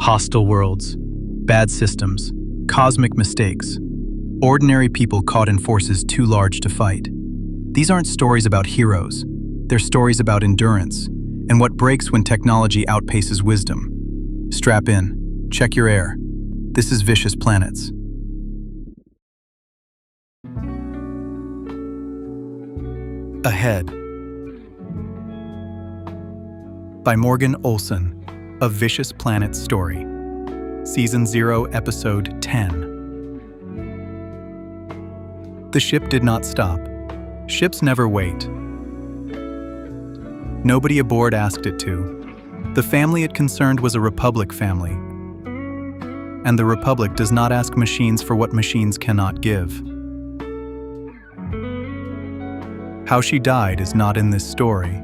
Hostile worlds, bad systems, cosmic mistakes, ordinary people caught in forces too large to fight. These aren't stories about heroes, they're stories about endurance and what breaks when technology outpaces wisdom. Strap in, check your air. This is Vicious Planets. Ahead by Morgan Olson, A Vicious Planets Story, Season 0, Episode 10. The ship did not stop. Ships never wait. Nobody aboard asked it to. The family it concerned was a Republic family. And the Republic does not ask machines for what machines cannot give. How she died is not in this story.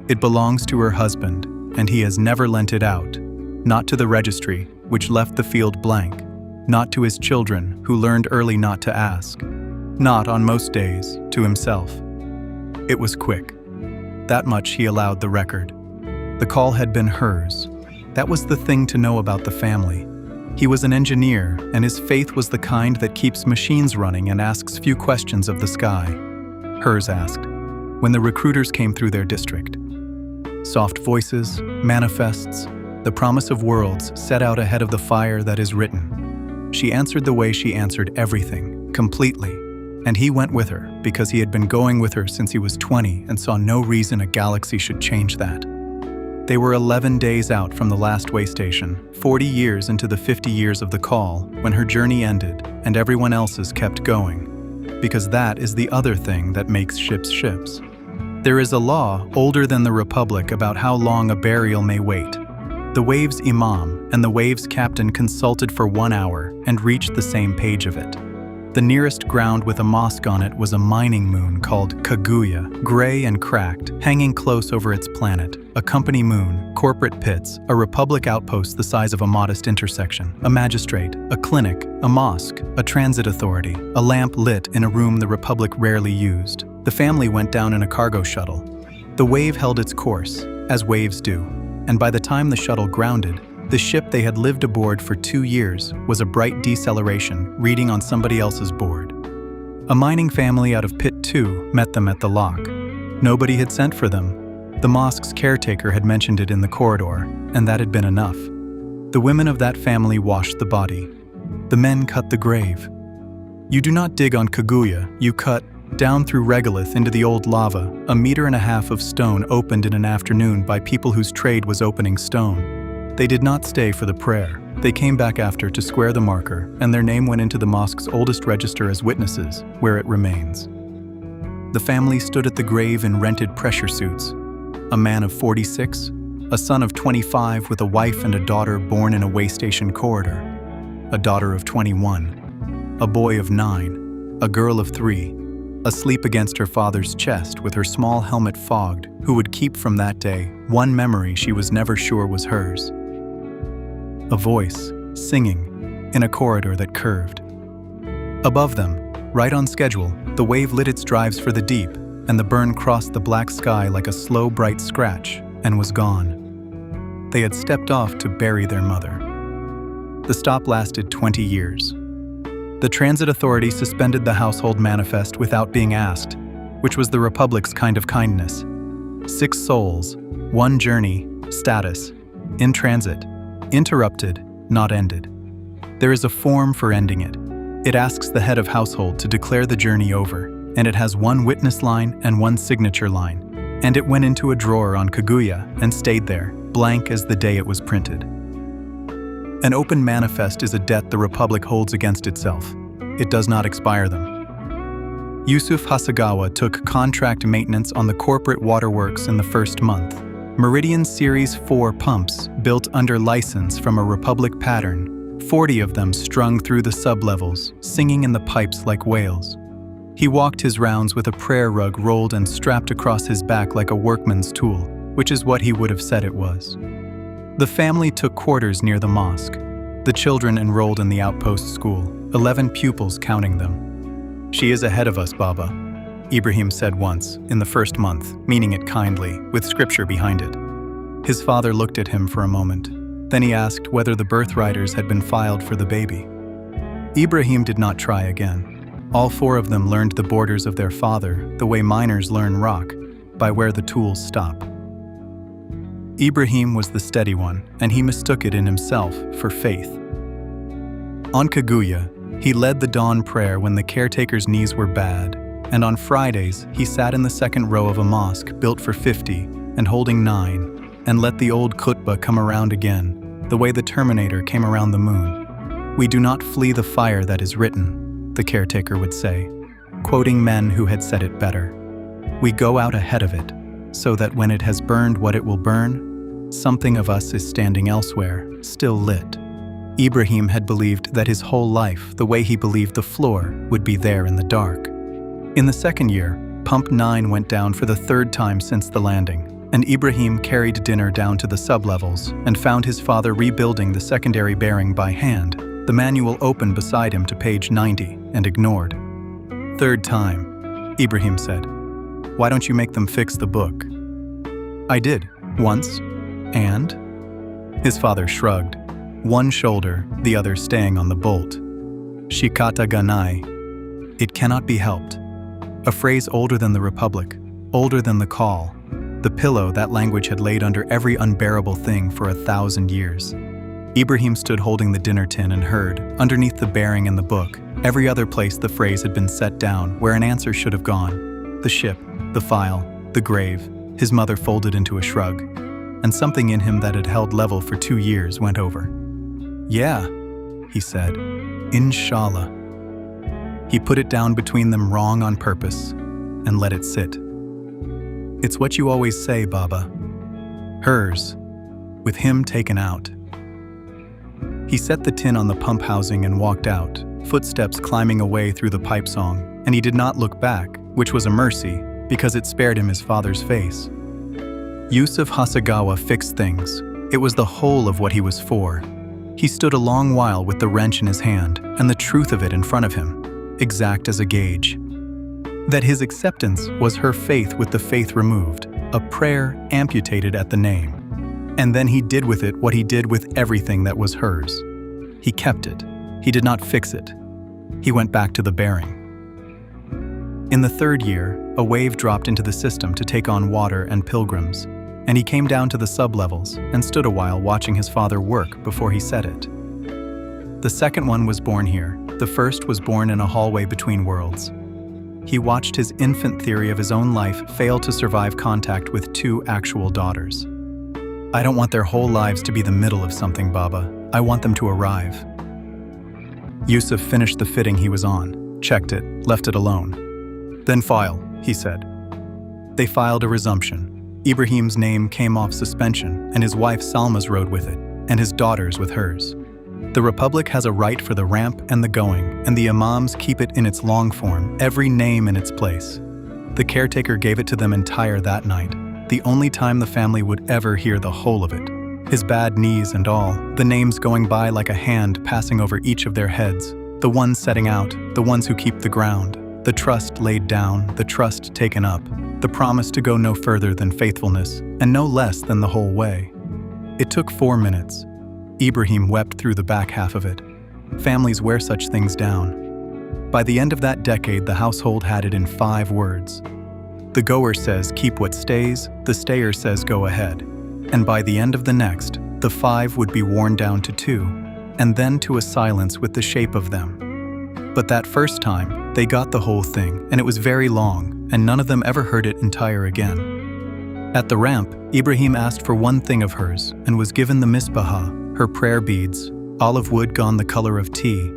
It belongs to her husband, and he has never lent it out. Not to the registry, which left the field blank. Not to his children, who learned early not to ask. Not, on most days, to himself. It was quick. That much he allowed the record. The call had been hers. That was the thing to know about the family. He was an engineer, and his faith was the kind that keeps machines running and asks few questions of the sky. Hers asked, when the recruiters came through their district. Soft voices, manifests, the promise of worlds set out ahead of the fire that is written. She answered the way she answered everything, completely, and he went with her because he had been going with her since he was 20 and saw no reason a galaxy should change that. They were 11 days out from the last way station, 40 years into the 50 years of the call, when her journey ended and everyone else's kept going. Because that is the other thing that makes ships ships. There is a law older than the Republic about how long a burial may wait. The Wave's imam and the Wave's captain consulted for 1 hour and reached the same page of it. The nearest ground with a mosque on it was a mining moon called Kaguya, gray and cracked, hanging close over its planet. A company moon, corporate pits, a Republic outpost the size of a modest intersection, a magistrate, a clinic, a mosque, a transit authority, a lamp lit in a room the Republic rarely used. The family went down in a cargo shuttle. The Wave held its course, as waves do, and by the time the shuttle grounded, the ship they had lived aboard for 2 years was a bright deceleration reading on somebody else's board. A mining family out of Pit 2 met them at the lock. Nobody had sent for them. The mosque's caretaker had mentioned it in the corridor, and that had been enough. The women of that family washed the body. The men cut the grave. You do not dig on Kaguya, you cut down through regolith into the old lava. 1.5 meters of stone opened in an afternoon by people whose trade was opening stone. They did not stay for the prayer. They came back after to square the marker, and their name went into the mosque's oldest register as witnesses, where it remains. The family stood at the grave in rented pressure suits. A man of 46, a son of 25 with a wife and a daughter born in a way station corridor, a daughter of 21, a boy of 9, a girl of 3, asleep against her father's chest with her small helmet fogged, who would keep from that day one memory she was never sure was hers. A voice, singing, in a corridor that curved. Above them, right on schedule, the Wave lit its drives for the deep, and the burn crossed the black sky like a slow, bright scratch, and was gone. They had stepped off to bury their mother. The stop lasted 20 years. The transit authority suspended the household manifest without being asked, which was the Republic's kind of kindness. 6 souls, 1 journey, status, in transit, interrupted, not ended. There is a form for ending it. It asks the head of household to declare the journey over, and it has 1 witness line and 1 signature line. And it went into a drawer on Kaguya and stayed there, blank as the day it was printed. An open manifest is a debt the Republic holds against itself. It does not expire them. Yusuf Hasagawa took contract maintenance on the corporate waterworks in the first month. Meridian Series 4 pumps built under license from a Republic pattern, 40 of them strung through the sublevels, singing in the pipes like whales. He walked his rounds with a prayer rug rolled and strapped across his back like a workman's tool, which is what he would have said it was. The family took quarters near the mosque. The children enrolled in the outpost school, 11 pupils counting them. "She is ahead of us, Baba," Ibrahim said once, in the first month, meaning it kindly, with scripture behind it. His father looked at him for a moment. Then he asked whether the birth riders had been filed for the baby. Ibrahim did not try again. All four of them learned the borders of their father the way miners learn rock, by where the tools stop. Ibrahim was the steady one, and he mistook it in himself for faith. On Kaguya, he led the dawn prayer when the caretaker's knees were bad, and on Fridays he sat in the second row of a mosque built for 50 and holding 9, and let the old khutbah come around again, the way the Terminator came around the moon. "We do not flee the fire that is written," the caretaker would say, quoting men who had said it better. "We go out ahead of it, so that when it has burned what it will burn, something of us is standing elsewhere, still lit." Ibrahim had believed that his whole life, the way he believed the floor, would be there in the dark. In the second year, Pump 9 went down for the third time since the landing, and Ibrahim carried dinner down to the sublevels and found his father rebuilding the secondary bearing by hand, the manual open beside him to page 90, and ignored. "Third time," Ibrahim said. "Why don't you make them fix the book?" "I did, once, and?" His father shrugged, one shoulder, the other staying on the bolt. "Shikata ganai." It cannot be helped. A phrase older than the Republic, older than the call, the pillow that language had laid under every unbearable thing for 1,000 years. Ibrahim stood holding the dinner tin and heard, underneath the bearing in the book, every other place the phrase had been set down where an answer should have gone. The ship, the file, the grave, his mother folded into a shrug, and something in him that had held level for 2 years went over. "Yeah," he said, "Inshallah." He put it down between them wrong on purpose and let it sit. "It's what you always say, Baba." Hers, with him taken out. He set the tin on the pump housing and walked out, footsteps climbing away through the pipe song, and he did not look back, which was a mercy, because it spared him his father's face. Yusuf Hasagawa fixed things. It was the whole of what he was for. He stood a long while with the wrench in his hand and the truth of it in front of him, exact as a gauge. That his acceptance was her faith with the faith removed, a prayer amputated at the name. And then he did with it what he did with everything that was hers. He kept it. He did not fix it. He went back to the bearing. In the third year, a wave dropped into the system to take on water and pilgrims, and he came down to the sublevels and stood a while watching his father work before he said it. The second one was born here. The first was born in a hallway between worlds. He watched his infant theory of his own life fail to survive contact with 2 actual daughters. "I don't want their whole lives to be the middle of something, Baba. I want them to arrive." Yusuf finished the fitting he was on, checked it, left it alone. "Then file," he said. They filed a resumption. Ibrahim's name came off suspension, and his wife Salma's rode with it, and his daughters with hers. The Republic has a right for the ramp and the going, and the imams keep it in its long form, every name in its place. The caretaker gave it to them entire that night, the only time the family would ever hear the whole of it. His bad knees and all, the names going by like a hand passing over each of their heads, the ones setting out, the ones who keep the ground, the trust laid down, the trust taken up, the promise to go no further than faithfulness, and no less than the whole way. It took 4 minutes. Ibrahim wept through the back half of it. Families wear such things down. By the end of that decade, the household had it in 5 words. The goer says, "Keep what stays," the stayer says, "Go ahead." And by the end of the next, the 5 would be worn down to 2, and then to a silence with the shape of them. But that first time, they got the whole thing, and it was very long, and none of them ever heard it entire again. At the ramp, Ibrahim asked for one thing of hers, and was given the misbah, her prayer beads, olive wood gone the color of tea.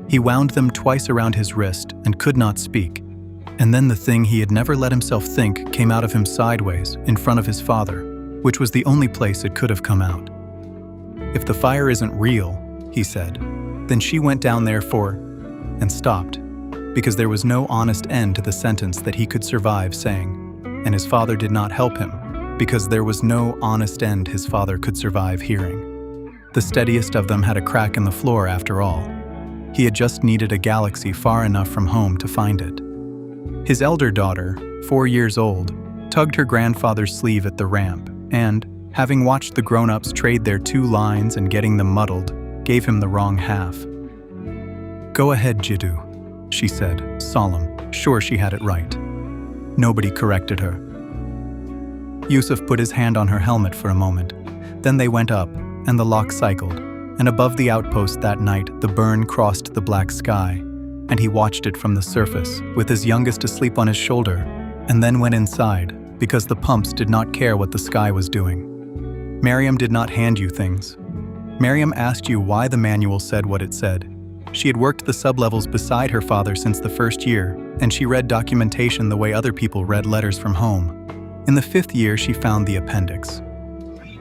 He wound them twice around his wrist and could not speak. And then the thing he had never let himself think came out of him sideways, in front of his father, which was the only place it could have come out. "If the fire isn't real," he said, "then she went down there for," and stopped, because there was no honest end to the sentence that he could survive saying, and his father did not help him, because there was no honest end his father could survive hearing. The steadiest of them had a crack in the floor after all. He had just needed a galaxy far enough from home to find it. His elder daughter, 4 years old, tugged her grandfather's sleeve at the ramp and, Having watched the grown-ups trade their 2 lines and getting them muddled gave him the wrong half. "Go ahead, Jiddu," she said, solemn, sure she had it right. Nobody corrected her. Yusuf put his hand on her helmet for a moment. Then they went up, and the lock cycled, and above the outpost that night the burn crossed the black sky, and he watched it from the surface, with his youngest asleep on his shoulder, and then went inside, because the pumps did not care what the sky was doing. Miriam did not hand you things. Miriam asked you why the manual said what it said. She had worked the sublevels beside her father since the first year, and she read documentation the way other people read letters from home. In the 5th year, she found the appendix.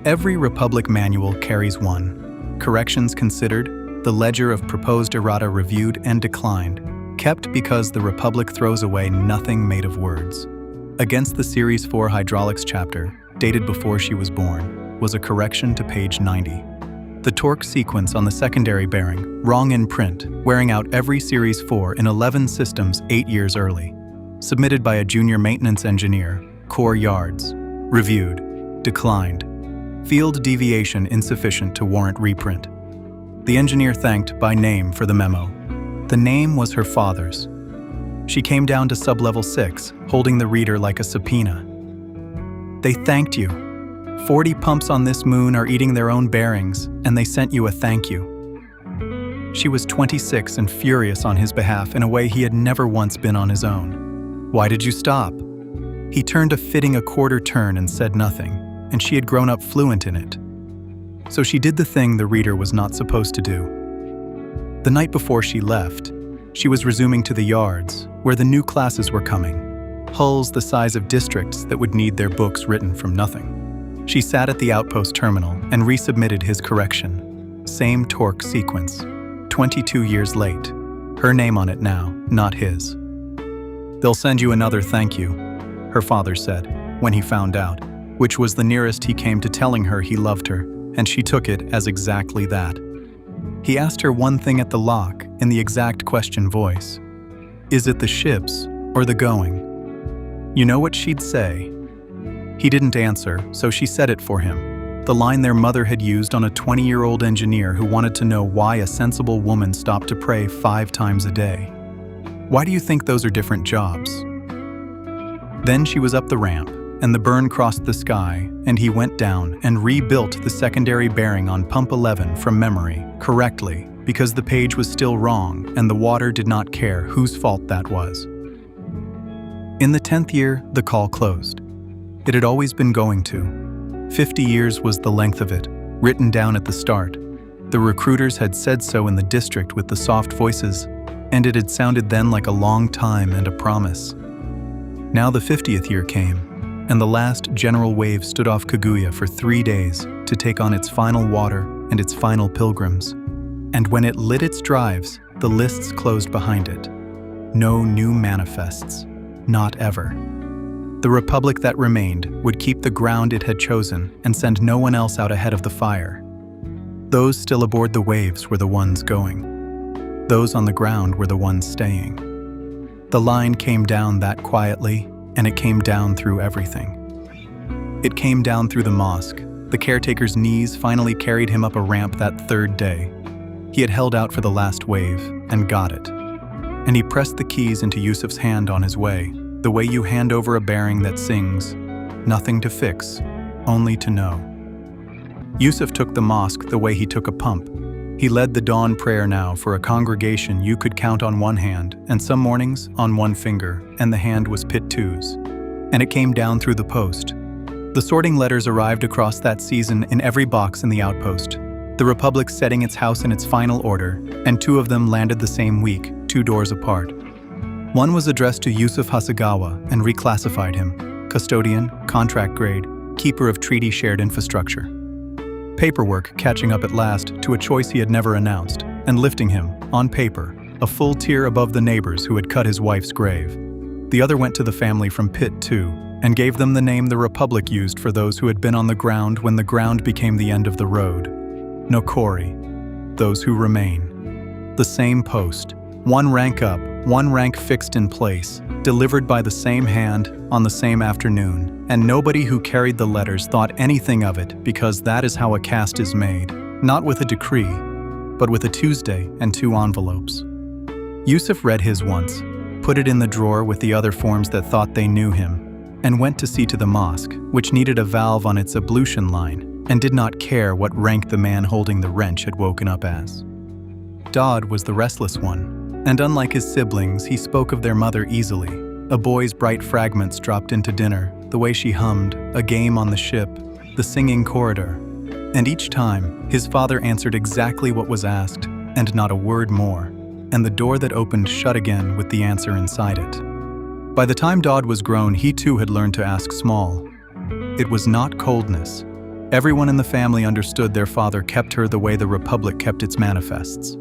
Every Republic manual carries one. Corrections considered, the ledger of proposed errata reviewed and declined, kept because the Republic throws away nothing made of words. Against the Series 4 hydraulics chapter, dated before she was born, was a correction to page 90. The torque sequence on the secondary bearing, wrong in print, wearing out every Series 4 in 11 systems 8 years early. Submitted by a junior maintenance engineer, core yards. Reviewed. Declined. Field deviation insufficient to warrant reprint. The engineer thanked by name for the memo. The name was her father's. She came down to sublevel 6, holding the reader like a subpoena. They thanked you. 40 pumps on this moon are eating their own bearings, and they sent you a thank you. She was 26 and furious on his behalf in a way he had never once been on his own. Why did you stop? He turned a fitting a quarter turn and said nothing, and she had grown up fluent in it. So she did the thing the reader was not supposed to do. The night before she left, she was resuming to the yards, where the new classes were coming, hulls the size of districts that would need their books written from nothing. She sat at the outpost terminal and resubmitted his correction. Same torque sequence, 22 years late. Her name on it now, not his. "They'll send you another thank you," her father said, when he found out, which was the nearest he came to telling her he loved her, and she took it as exactly that. He asked her one thing at the lock in the exact question voice. "Is it the ships or the going?" You know what she'd say? He didn't answer, so she said it for him, the line their mother had used on a 20-year-old engineer who wanted to know why a sensible woman stopped to pray 5 times a day. Why do you think those are different jobs? Then she was up the ramp, and the burn crossed the sky, and he went down and rebuilt the secondary bearing on pump 11 from memory, correctly, because the page was still wrong and the water did not care whose fault that was. In the 10th year, the call closed. It had always been going to. 50 years was the length of it, written down at the start. The recruiters had said so in the district with the soft voices, and it had sounded then like a long time and a promise. Now the 50th year came, and the last general wave stood off Kaguya for 3 days to take on its final water and its final pilgrims. And when it lit its drives, the lists closed behind it. No new manifests. Not ever. The Republic that remained would keep the ground it had chosen and send no one else out ahead of the fire. Those still aboard the waves were the ones going. Those on the ground were the ones staying. The line came down that quietly, and it came down through everything. It came down through the mosque. The caretaker's knees finally carried him up a ramp that 3rd day. He had held out for the last wave, and got it. And he pressed the keys into Yusuf's hand on his way, the way you hand over a bearing that sings, "Nothing to fix, only to know." Yusuf took the mosque the way he took a pump. He led the dawn prayer now for a congregation you could count on one hand, and some mornings on one finger, and the hand was Pit 2's. And it came down through the post. The sorting letters arrived across that season in every box in the outpost, the Republic setting its house in its final order, and 2 of them landed the same week, 2 doors apart. One was addressed to Yusuf Hasegawa and reclassified him, custodian, contract grade, keeper of treaty shared infrastructure. Paperwork catching up at last to a choice he had never announced, and lifting him, on paper, a full tier above the neighbors who had cut his wife's grave. The other went to the family from Pit 2, and gave them the name the Republic used for those who had been on the ground when the ground became the end of the road. Nokori, those who remain. The same post, 1 rank up, 1 rank fixed in place, delivered by the same hand, on the same afternoon, and nobody who carried the letters thought anything of it because that is how a caste is made, not with a decree, but with a Tuesday and 2 envelopes. Yusuf read his once, put it in the drawer with the other forms that thought they knew him, and went to see to the mosque, which needed a valve on its ablution line, and did not care what rank the man holding the wrench had woken up as. Dodd was the restless one, and unlike his siblings, he spoke of their mother easily. A boy's bright fragments dropped into dinner, the way she hummed, a game on the ship, the singing corridor. And each time, his father answered exactly what was asked, and not a word more, and the door that opened shut again with the answer inside it. By the time Dodd was grown, he too had learned to ask small. It was not coldness. Everyone in the family understood their father kept her the way the Republic kept its manifests.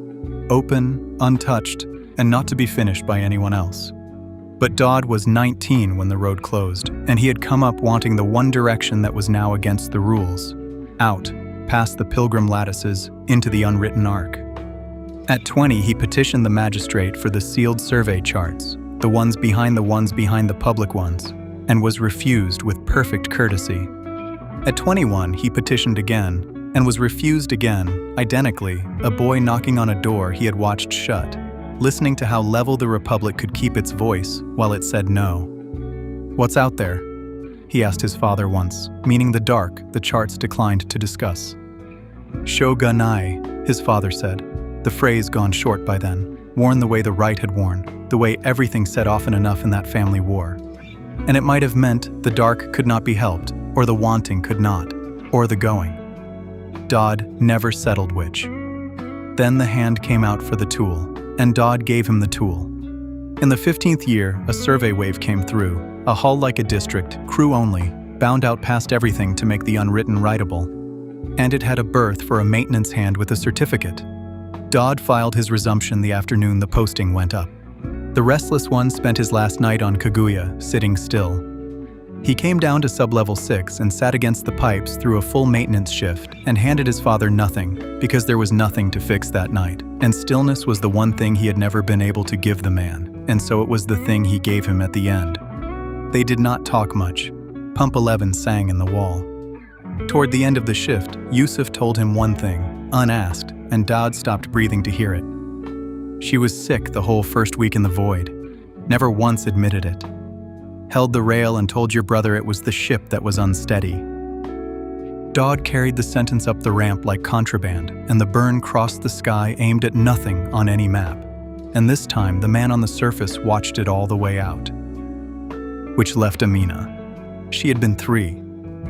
Open, untouched, and not to be finished by anyone else. But Dodd was 19 when the road closed, and he had come up wanting the one direction that was now against the rules. Out, past the pilgrim lattices, into the unwritten arc. At 20, he petitioned the magistrate for the sealed survey charts, the ones behind the public ones, and was refused with perfect courtesy. At 21, he petitioned again, and was refused again, identically, a boy knocking on a door he had watched shut, listening to how level the Republic could keep its voice while it said no. "What's out there?" he asked his father once, meaning the dark the charts declined to discuss. "Shogunai," his father said, the phrase gone short by then, worn the way the right had worn, the way everything said often enough in that family war. And it might have meant the dark could not be helped, or the wanting could not, or the going. Dodd never settled which. Then the hand came out for the tool, and Dodd gave him the tool. In the 15th year, a survey wave came through, a hull like a district, crew only, bound out past everything to make the unwritten writable. And it had a berth for a maintenance hand with a certificate. Dodd filed his resumption the afternoon the posting went up. The restless one spent his last night on Kaguya, sitting still. He came down to sub-level 6 and sat against the pipes through a full maintenance shift and handed his father nothing, because there was nothing to fix that night, and stillness was the one thing he had never been able to give the man, and so it was the thing he gave him at the end. They did not talk much. Pump 11 sang in the wall. Toward the end of the shift, Yusuf told him one thing, unasked, and Dodd stopped breathing to hear it. She was sick the whole first week in the void. Never once admitted it. Held the rail and told your brother it was the ship that was unsteady. Dodd carried the sentence up the ramp like contraband, and the burn crossed the sky aimed at nothing on any map. And this time, the man on the surface watched it all the way out. Which left Amina. She had been 3.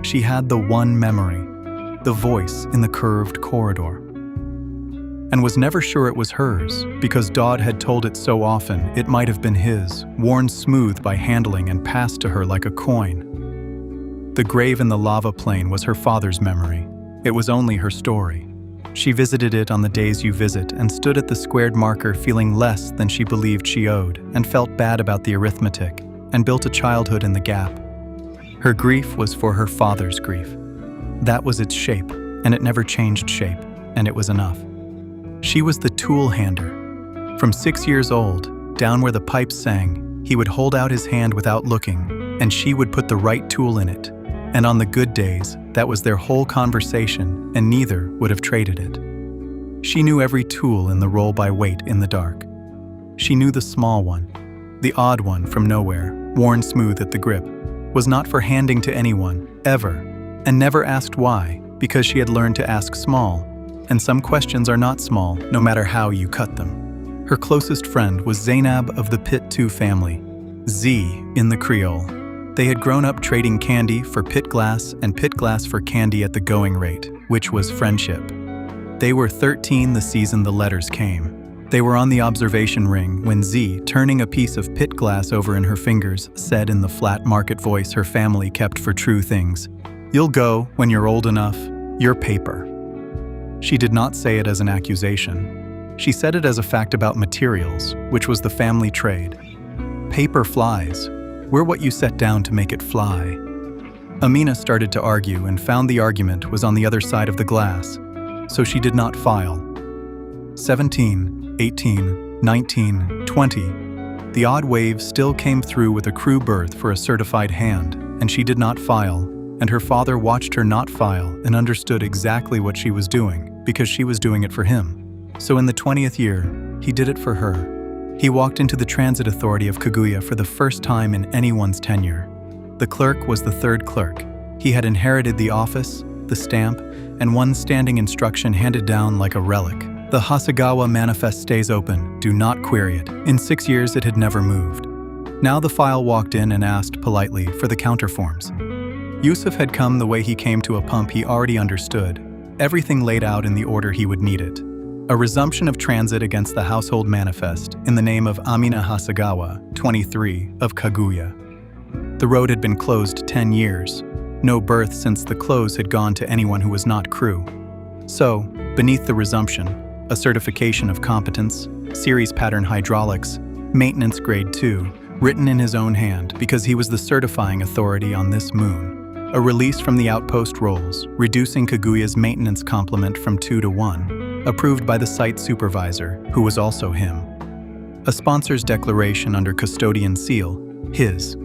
She had the one memory, the voice in the curved corridor. And was never sure it was hers, because Dodd had told it so often it might have been his, worn smooth by handling and passed to her like a coin. The grave in the lava plain was her father's memory. It was only her story. She visited it on the days you visit and stood at the squared marker feeling less than she believed she owed and felt bad about the arithmetic and built a childhood in the gap. Her grief was for her father's grief. That was its shape, and it never changed shape, and it was enough. She was the tool hander. From 6 years old, down where the pipes sang, he would hold out his hand without looking, and she would put the right tool in it. And on the good days, that was their whole conversation, and neither would have traded it. She knew every tool in the roll by weight in the dark. She knew the small one, the odd one from nowhere, worn smooth at the grip, was not for handing to anyone, ever, and never asked why, because she had learned to ask small. And some questions are not small, no matter how you cut them. Her closest friend was Zainab of the Pit 2 family, Z in the Creole. They had grown up trading candy for pit glass and pit glass for candy at the going rate, which was friendship. They were 13 the season the letters came. They were on the observation ring when Z, turning a piece of pit glass over in her fingers, said in the flat market voice her family kept for true things, "You'll go when you're old enough. You're paper." She did not say it as an accusation. She said it as a fact about materials, which was the family trade. Paper flies. We're what you set down to make it fly. Amina started to argue and found the argument was on the other side of the glass, so she did not file. 17, 18, 19, 20. The odd wave still came through with a crew berth for a certified hand, and she did not file, and her father watched her not file and understood exactly what she was doing, because she was doing it for him. So in the 20th year, he did it for her. He walked into the Transit Authority of Kaguya for the first time in anyone's tenure. The clerk was the third clerk. He had inherited the office, the stamp, and one standing instruction handed down like a relic. The Hasegawa Manifest stays open, do not query it. In 6 years it had never moved. Now the file walked in and asked politely for the counterforms. Yusuf had come the way he came to a pump he already understood, everything laid out in the order he would need it. A resumption of transit against the household manifest in the name of Amina Hasegawa, 23, of Kaguya. The road had been closed 10 years. No berth since the close had gone to anyone who was not crew. So, beneath the resumption, a certification of competence, series pattern hydraulics, maintenance grade 2, written in his own hand because he was the certifying authority on this moon. A release from the outpost rolls, reducing Kaguya's maintenance complement from 2 to 1, approved by the site supervisor, who was also him. A sponsor's declaration under custodian seal, his.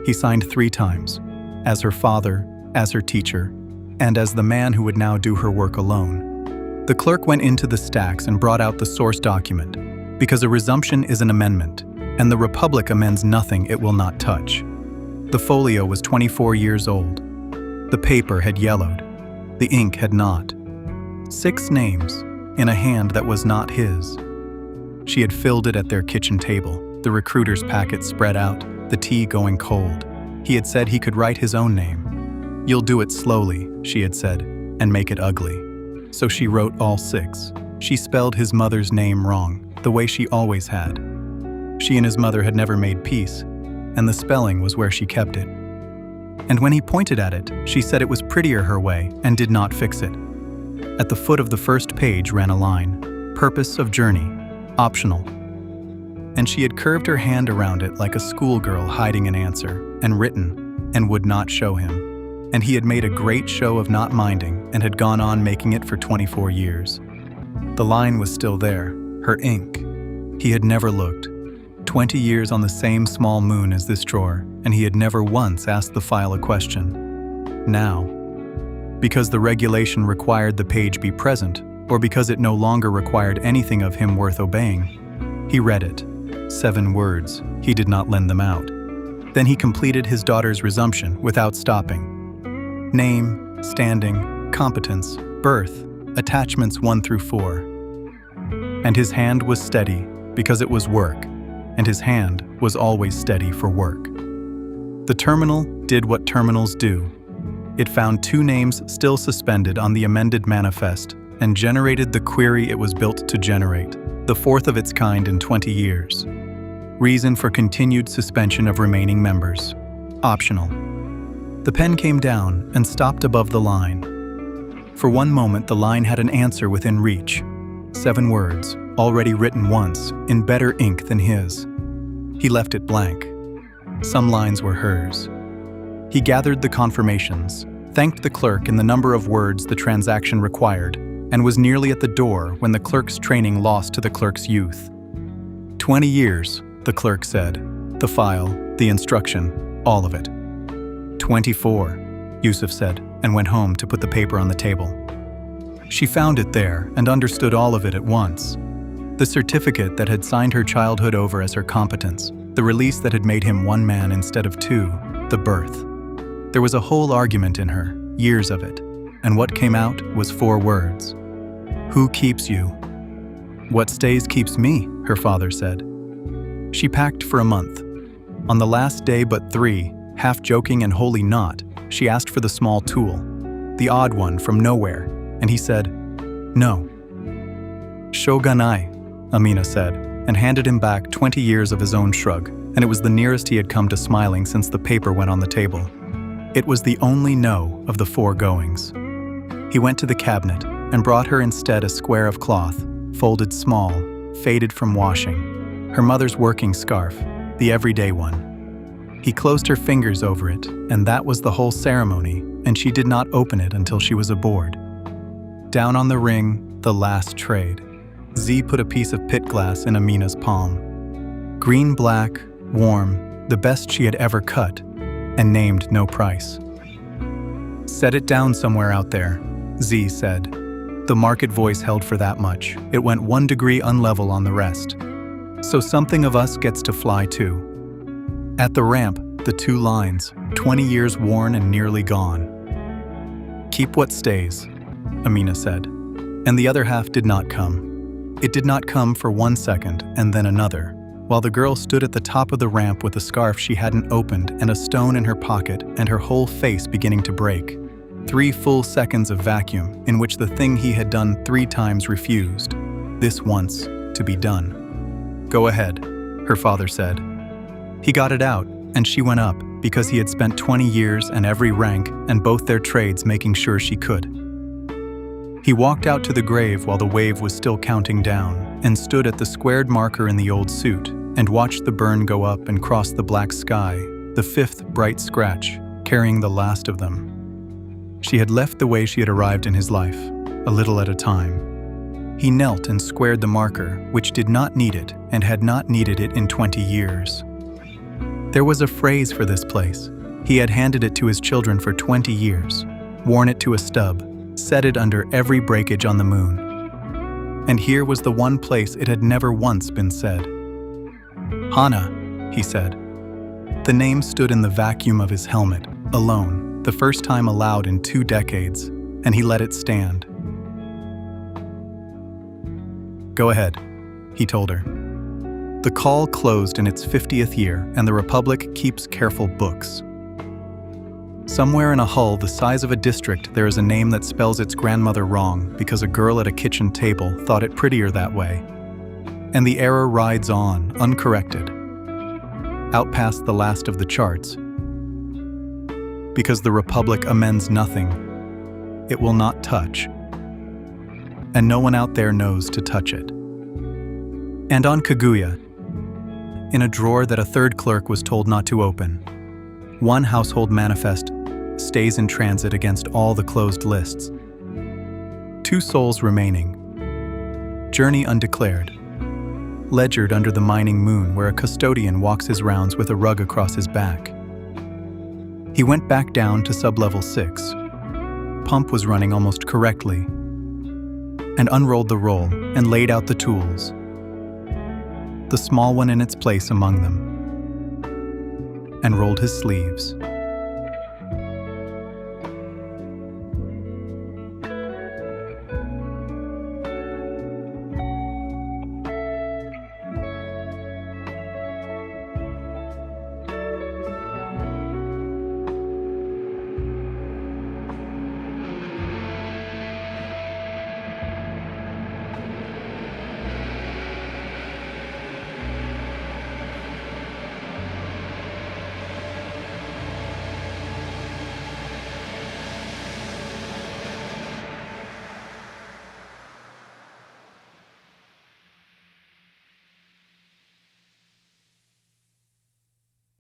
He signed 3 times, as her father, as her teacher, and as the man who would now do her work alone. The clerk went into the stacks and brought out the source document, because a resumption is an amendment, and the Republic amends nothing it will not touch. The folio was 24 years old. The paper had yellowed. The ink had not. 6 names, in a hand that was not his. She had filled it at their kitchen table, the recruiter's packet spread out, the tea going cold. He had said he could write his own name. "You'll do it slowly," she had said, "and make it ugly." So she wrote all 6. She spelled his mother's name wrong, the way she always had. She and his mother had never made peace, and the spelling was where she kept it. And when he pointed at it, she said it was prettier her way and did not fix it. At the foot of the first page ran a line, "Purpose of journey, optional." And she had curved her hand around it like a schoolgirl hiding an answer, and written, and would not show him. And he had made a great show of not minding and had gone on making it for 24 years. The line was still there, her ink. He had never looked. 20 years on the same small moon as this drawer, and he had never once asked the file a question. Now, because the regulation required the page be present, or because it no longer required anything of him worth obeying, he read it. 7 words, he did not lend them out. Then he completed his daughter's resumption without stopping. Name, standing, competence, birth, attachments 1 through 4. And his hand was steady because it was work, and his hand was always steady for work. The terminal did what terminals do. It found 2 names still suspended on the amended manifest and generated the query it was built to generate, the 4th of its kind in 20 years. Reason for continued suspension of remaining members. Optional. The pen came down and stopped above the line. For one moment the line had an answer within reach. 7 words, already written once, in better ink than his. He left it blank. Some lines were hers. He gathered the confirmations, thanked the clerk in the number of words the transaction required, and was nearly at the door when the clerk's training lost to the clerk's youth. 20 years, the clerk said. The file, the instruction, all of it. 24, Yusuf said, and went home to put the paper on the table. She found it there and understood all of it at once. The certificate that had signed her childhood over as her competence, the release that had made him 1 man instead of 2, the birth. There was a whole argument in her, years of it, and what came out was 4 words. Who keeps you? What stays keeps me, her father said. She packed for a month. On the last day but 3, half joking and wholly not, she asked for the small tool, the odd one from nowhere, and he said, "No." "Shogunai," Amina said, and handed him back 20 years of his own shrug, and it was the nearest he had come to smiling since the paper went on the table. It was the only no of the foregoings. He went to the cabinet and brought her instead a square of cloth, folded small, faded from washing, her mother's working scarf, the everyday one. He closed her fingers over it, and that was the whole ceremony, and she did not open it until she was aboard. Down on the ring, the last trade. Z put a piece of pit glass in Amina's palm. Green, black, warm, the best she had ever cut, and named no price. "Set it down somewhere out there," Z said. The market voice held for that much. It went 1 degree unlevel on the rest. "So something of us gets to fly too." At the ramp, the 2 lines, 20 years worn and nearly gone. "Keep what stays," Amina said. And the other half did not come. It did not come for 1 second and then another, while the girl stood at the top of the ramp with a scarf she hadn't opened and a stone in her pocket and her whole face beginning to break. 3 full seconds of vacuum in which the thing he had done 3 times refused, this once, to be done. "Go ahead," her father said. He got it out, and she went up because he had spent 20 years and every rank and both their trades making sure she could. He walked out to the grave while the wave was still counting down and stood at the squared marker in the old suit and watched the burn go up and cross the black sky, the 5th bright scratch, carrying the last of them. She had left the way she had arrived in his life, a little at a time. He knelt and squared the marker, which did not need it and had not needed it in 20 years. There was a phrase for this place. He had handed it to his children for 20 years, worn it to a stub, set it under every breakage on the moon. And here was the one place it had never once been said. "Hana," he said. The name stood in the vacuum of his helmet, alone, the first time aloud in 2 decades, and he let it stand. "Go ahead," he told her. The call closed in its 50th year, and the Republic keeps careful books. Somewhere in a hull the size of a district there is a name that spells its grandmother wrong because a girl at a kitchen table thought it prettier that way. And the error rides on, uncorrected, out past the last of the charts. Because the Republic amends nothing, it will not touch. And no one out there knows to touch it. And on Kaguya, in a drawer that a 3rd clerk was told not to open, one household manifest stays in transit against all the closed lists. 2 souls remaining. Journey undeclared. Ledgered under the mining moon where a custodian walks his rounds with a rug across his back. He went back down to sublevel 6. Pump was running almost correctly. And unrolled the roll and laid out the tools. The small one in its place among them. And rolled his sleeves.